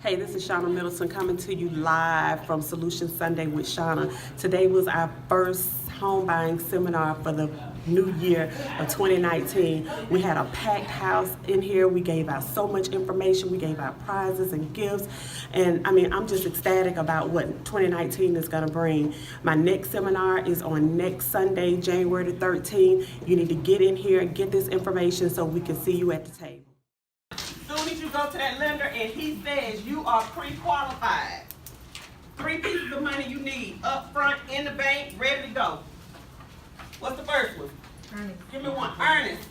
Hey, this is Shana Middleton coming to you live from Solution Sunday with Shana. Today was our first home buying seminar for the new year of 2019. We had a packed house in here. We gave out so much information. We gave out prizes and gifts. And I mean, I'm just ecstatic about what 2019 is going to bring. My next seminar is on next Sunday, January the 13th. You need to get in here and get this information so we can see you at the table. As soon as you go to that lender and he says you are pre-qualified, 3 pieces of money you need up front in the bank, ready to go. What's the first one? Ernest. Give me one. Ernest.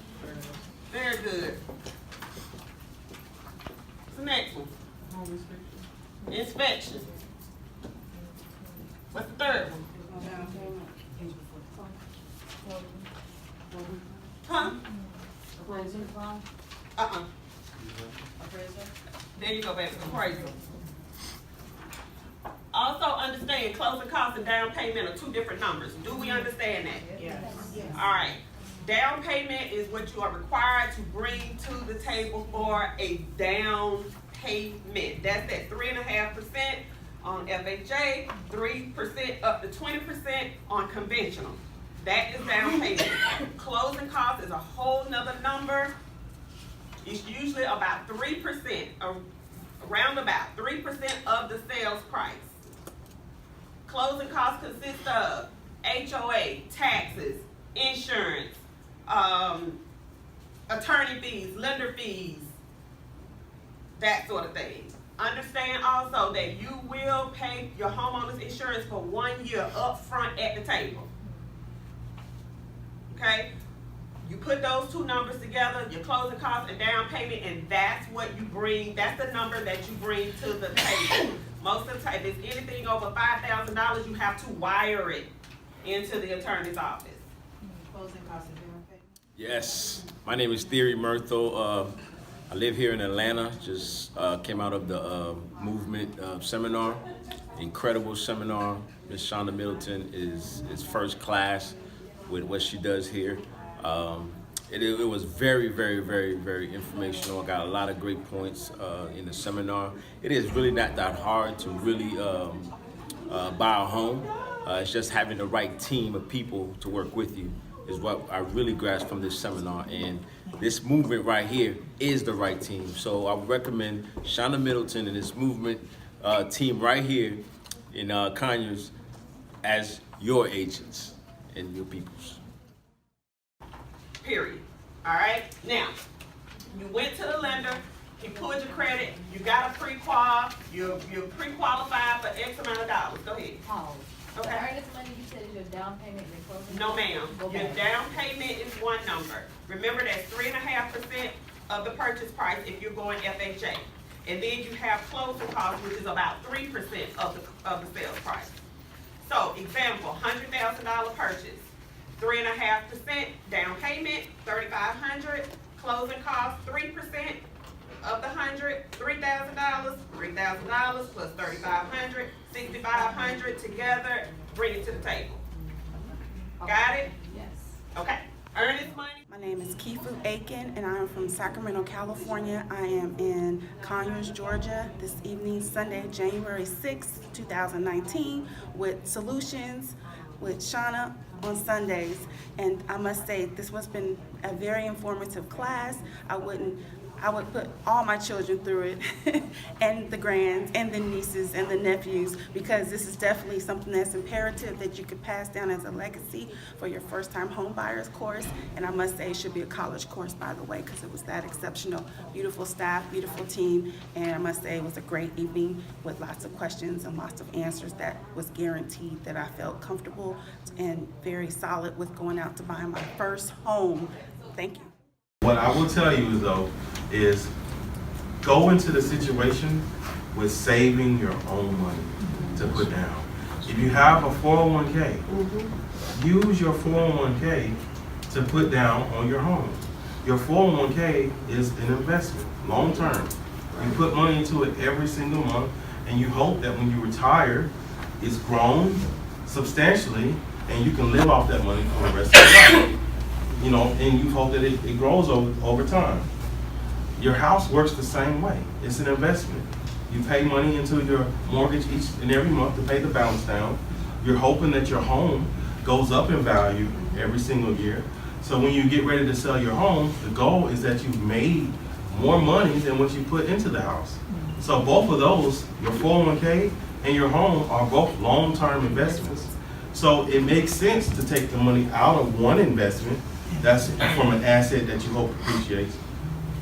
Very good. What's the next one? Inspection. What's the third one? Huh? There you go, baby. Appraisal. Also understand closing costs and down payment are 2 different numbers. Do we understand that? Yes. All right. Down payment is what you are required to bring to the table for a down payment. That's at 3.5% on FHA, 3% up to 20% on conventional. That is down payment. Closing cost is a whole nother number. It's usually about 3%, around about 3% of the sales price. Closing costs consist of HOA, taxes, insurance, attorney fees, lender fees, that sort of thing. Understand also that you will pay your homeowner's insurance for 1 year up front at the table. Okay? You put those 2 numbers together, your closing costs and down payment, and that's what you bring, that's the number that you bring to the table. Most of the time, if it's anything over $5,000, you have to wire it into the attorney's office. Closing costs and down payment. Yes, my name is Theory Myrtle. I live here in Atlanta. Just came out of the movement seminar. Incredible seminar. Miss Shana Middleton is first class with what she does here. It was very, very, very, very informational. I got a lot of great points in the seminar. It is really not that hard to really buy a home. It's just having the right team of people to work with you is what I really grasped from this seminar. And this movement right here is the right team. So I would recommend Shana Middleton and this movement team right here in Conyers as your agents and your peoples. Period. All right? Now, you went to the lender, he pulled your credit, you got a pre-qual, you're pre-qualified for X amount of dollars. Go ahead. Pause. Okay. The earnest money you said is your down payment, your closing? No, ma'am. Go Your back. down payment is one number. Remember, that's 3.5% of the purchase price if you're going FHA. And then you have closing costs, which is about 3% of the sales price. So, example, $100,000 purchase. 3.5% down payment, $3,500. Closing costs, 3% of the $100,000, $3,000, $3,000 plus $3,500, $6,500 together. Bring it to the table. Got it? Yes. Okay. Earnest money. My name is Kifu Aiken, and I am from Sacramento, California. I am in Conyers, Georgia, this evening, Sunday, January 6th, 2019, with Solutions with Shana on Sundays. And I must say, this has been a very informative class. I would put all my children through it, and the grands, and the nieces, and the nephews, because this is definitely something that's imperative that you could pass down as a legacy for your first-time home buyers course. And I must say, it should be a college course, by the way, because it was that exceptional. Beautiful staff, beautiful team, and I must say it was a great evening with lots of questions and lots of answers that was guaranteed that I felt comfortable and very solid with going out to buy my first home. Thank you. What I will tell you though is go into the situation with saving your own money to put down. If you have a 401k, use your 401k to put down on your home. Your 401k is an investment, long term. You put money into it every single month, and you hope that when you retire, it's grown substantially, and you can live off that money for the rest of your life. You know, and you hope that it grows over time. Your house works the same way. It's an investment. You pay money into your mortgage each and every month to pay the balance down. You're hoping that your home goes up in value every single year. So when you get ready to sell your home, the goal is that you've made more money than what you put into the house. So both of those, your 401k and your home, are both long-term investments. So it makes sense to take the money out of one investment, that's from an asset that you hope appreciates,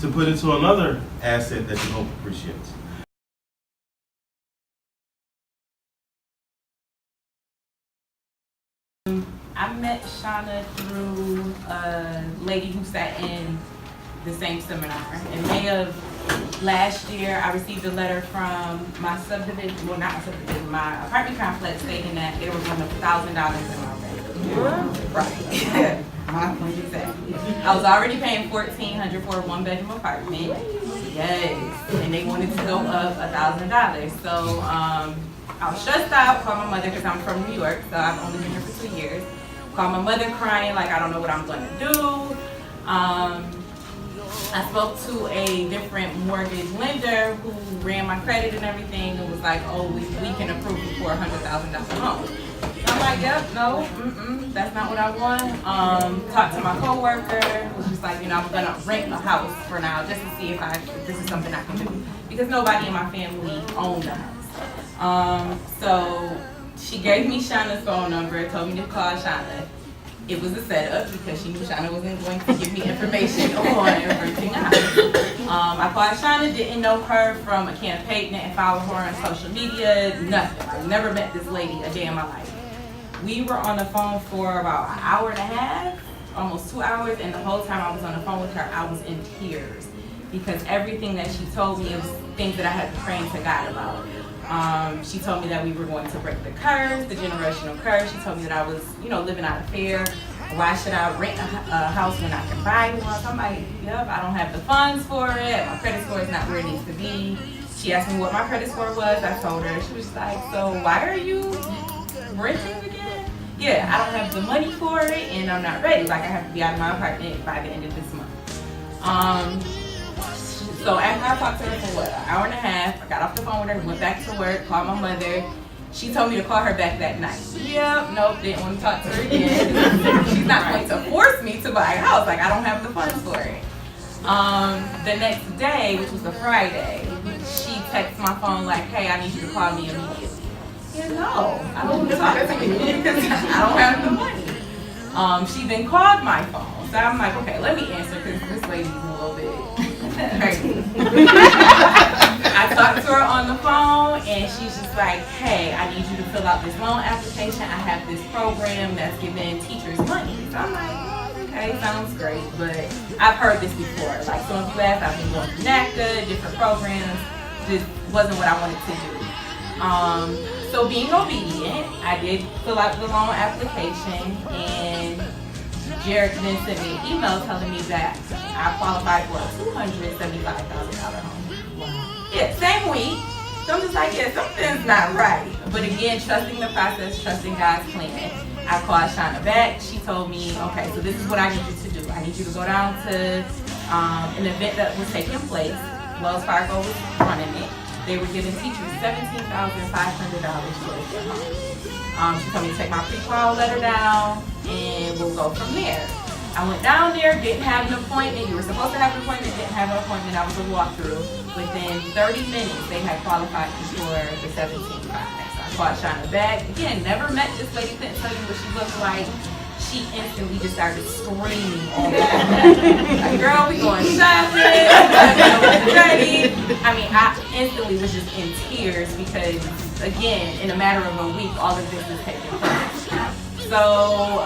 to put into another asset that you hope appreciates. I met Shana through a lady who sat in the same seminar. In May of last year, I received a letter from my subdivision, well, not my subdivision, my apartment complex, stating that there was $1,000 in my rent. Right. My point exactly. I was already paying $1,400 for a one-bedroom apartment. Yes. And they wanted to go up $1,000. So I was stressed out, called my mother because I'm from New York, so I've only been here for 2 years. Called my mother crying, like I don't know what I'm going to do. I spoke to a different mortgage lender who ran my credit and everything and was like, oh, we can approve you for a $100,000 home. I'm like, yep, no, that's not what I want. Talked to my coworker, was just like, I'm gonna rent a house for now just to see if this is something I can do. Because nobody in my family owned the house. So she gave me Shana's phone number, told me to call Shana. It was a setup because she knew Shana wasn't going to give me information on renting a house. I called Shana, didn't know her from a campaign, didn't follow her on social media, nothing. I never met this lady a day in my life. We were on the phone for about an hour and a half, almost 2 hours, and the whole time I was on the phone with her, I was in tears because everything that she told me was things that I had been praying to God about. She told me that we were going to break the curse, the generational curse. She told me that I was, living out of fear. Why should I rent a house when I can buy one? So I'm like, yep, I don't have the funds for it. My credit score is not where it needs to be. She asked me what my credit score was. I told her. She was like, so why are you renting again? Yeah, I don't have the money for it and I'm not ready. Like I have to be out of my apartment by the end of this month. So after I talked to her for an hour and a half, I got off the phone with her, went back to work, called my mother. She told me to call her back that night. Yep, nope, didn't want to talk to her again. She's not going to force me to buy a house. Like I don't have the funds for it. The next day, which was a Friday, she texted my phone like, hey, I need you to call me immediately. Yeah, no, I don't want to talk to you because I don't have the money. She then called my phone. So I'm like, okay, let me answer because this lady's a little bit crazy. I talked to her on the phone and she's just like, hey, I need you to fill out this loan application. I have this program that's giving teachers money. So I'm like, oh, okay, sounds great, but I've heard this before. Like some of you asked, I've been going through NACA, different programs, just wasn't what I wanted to do. So being obedient, I did fill out the loan application and Jared then sent me an email telling me that I qualified for a $275,000 home. Wow. Yeah, same week. So I'm just like, yeah, something's not right. But again, trusting the process, trusting God's plan. I called Shana back. She told me, okay, so this is what I need you to do. I need you to go down to an event that was taking place. Wells Fargo was running it. They were giving teachers $17,500 towards their home. She told me to take my pre-qual letter down and we'll go from there. I went down there, didn't have an appointment. You were supposed to have an appointment, didn't have an appointment. I was a walkthrough. Within 30 minutes, they had qualified me for the $17,500. So I called Shana back. Again, never met this lady, couldn't tell you what she looked like. She instantly just started screaming on the phone. Like, girl, we going shopping, ready. I mean, I instantly was just in tears because, again, in a matter of a week, all of this is taking place. So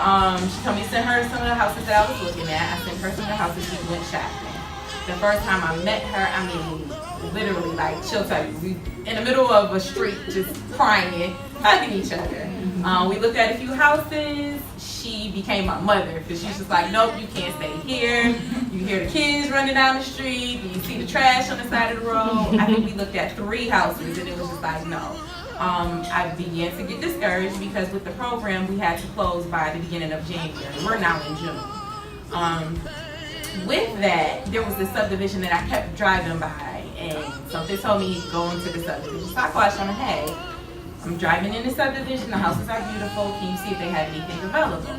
she told me to send her some of the houses that I was looking at. I sent her some of the houses she went shopping. The first time I met her, I mean, literally, like, she'll tell you, we in the middle of a street just crying, hugging each other. We looked at a few houses. She became my mother because she's just like, nope, you can't stay here. You hear the kids running down the street. You see the trash on the side of the road. I think we looked at 3 houses and it was just like, no. I began to get discouraged because with the program, we had to close by the beginning of January. We're now in June. With that, there was this subdivision that I kept driving by and something told me go into the subdivision. So I called Shana, hey, I'm driving in the subdivision, the houses are beautiful, can you see if they have anything available?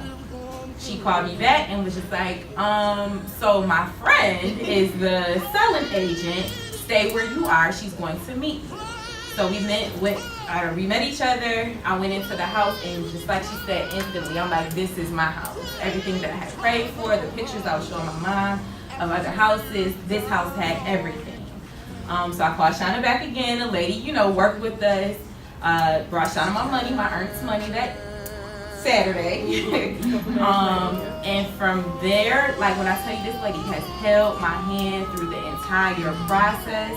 She called me back and was just like, so my friend is the selling agent, stay where you are, she's going to meet you. So we met each other, I went into the house, and just like she said, instantly, I'm like, this is my house. Everything that I had prayed for, the pictures I was showing my mom of other houses, this house had everything. So I called Shana back again, the lady, worked with us, brought Shana my money, my earnest money that Saturday. And from there, like when I tell you, this lady has held my hand through the entire process.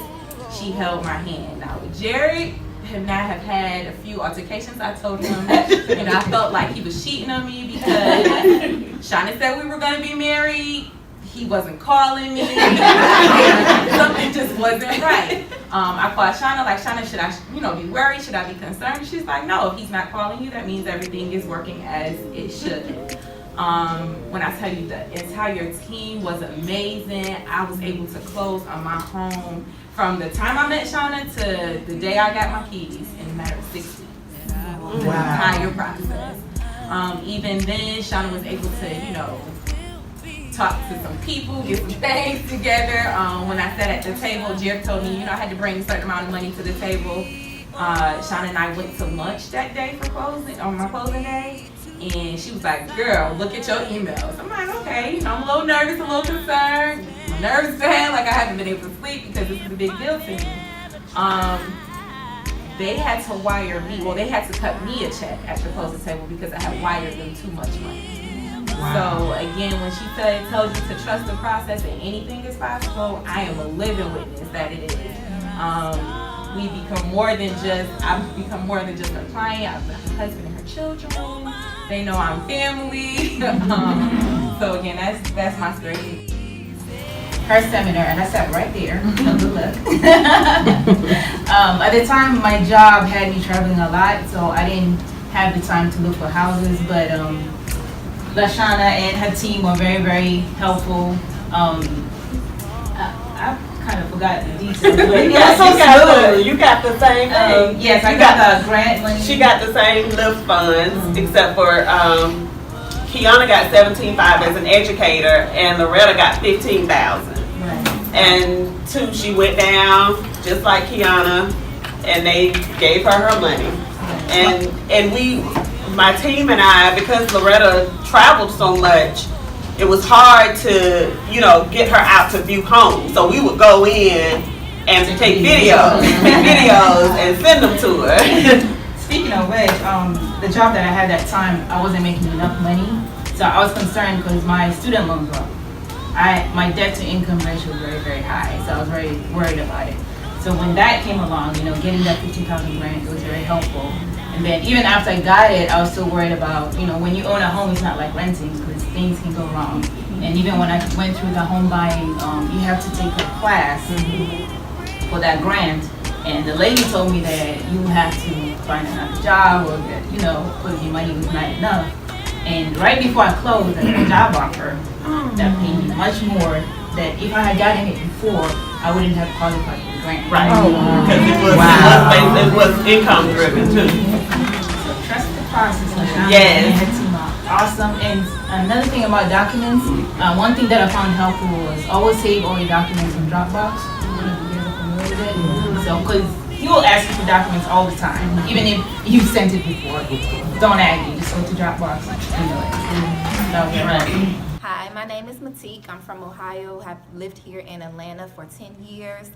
She held my hand. Now with Jared, and I have had a few altercations. I told him, I felt like he was cheating on me because Shana said we were going to be married. He wasn't calling me. Something just wasn't right. I called Shana, like, Shana, should I, be worried? Should I be concerned? She's like, no, if he's not calling you, that means everything is working as it should. When I tell you the entire team was amazing, I was able to close on my home from the time I met Shana to the day I got my keys in a matter of 6 weeks. The entire process. Even then, Shana was able to, talk to some people, get some things together. When I sat at the table, Jared told me, I had to bring a certain amount of money to the table. Shana and I went to lunch that day on my closing day. And she was like, girl, look at your emails. I'm like, okay, I'm a little nervous, a little concerned. I'm nervous bad, like I haven't been able to sleep because this is a big deal to me. They had to wire me, they had to cut me a check at the closing table because I had wired them too much money. Wow. So again, when she tells you to trust the process and anything is possible, I am a living witness that it is. I've become more than just a client. I've been her husband and her children. They know I'm family. So again, that's my story. Her seminar, and I sat right there. Good luck. At the time, my job had me traveling a lot, so I didn't have the time to look for houses. But LaShana and her team were very, very helpful. I kind of forgot the details. But Yes, you got the same thing. Yes, I got the grant money. She got the same lift funds, except for Kiana got $17,500 as an educator, and Loretta got $15,000. Right. And she went down just like Kiana, and they gave her her money. And we, my team and I, because Loretta traveled so much, it was hard to, get her out to view homes. So we would go in and take videos and send them to her. Speaking of which, the job that I had that time, I wasn't making enough money. So I was concerned because my student loans were up. My debt to income ratio was very, very high. So I was very worried about it. So when that came along, getting that $15,000 grant, it was very helpful. And then even after I got it, I was still worried about, when you own a home, it's not like renting because things can go wrong. And even when I went through the home buying, you have to take a class for that grant. And the lady told me that you have to find another job or that, because your money was not enough. And right before I closed, I got a job offer that paid me much more. That if I had gotten it before, I wouldn't have qualified for the grant. Right. Because it was income driven too. So trust the process. Yes. And her team are awesome. And another thing about documents, one thing that I found helpful was always save all your documents in Dropbox. You guys are familiar with it. So, because he will ask you for documents all the time, even if you sent it before. Don't argue, just go to Dropbox and email it. That'll get right. Hi, my name is Matique. I'm from Ohio. I've lived here in Atlanta for 10 years.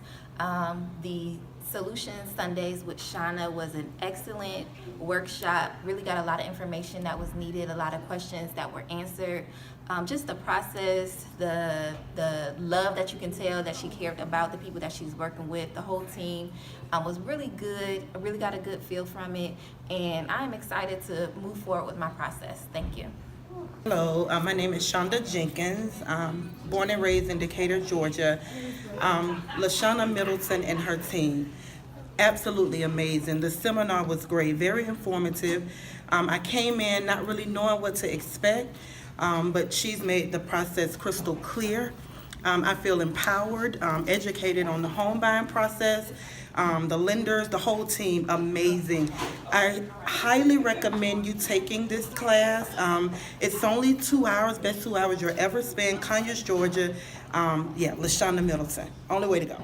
The Solution Sundays with Shana was an excellent workshop. Really got a lot of information that was needed, a lot of questions that were answered. Just the process, the love that you can tell that she cared about the people that she's working with, the whole team was really good. I really got a good feel from it, and I'm excited to move forward with my process. Thank you. Hello, my name is Shonda Jenkins. Born and raised in Decatur, Georgia. Shana Middleton and her team, absolutely amazing. The seminar was great, very informative. I came in not really knowing what to expect, but she's made the process crystal clear. I feel empowered, educated on the home buying process. The lenders, the whole team, amazing. I highly recommend you taking this class. It's only 2 hours, best 2 hours you'll ever spend. Conyers, Georgia. Yeah, LaShana Middleton. Only way to go.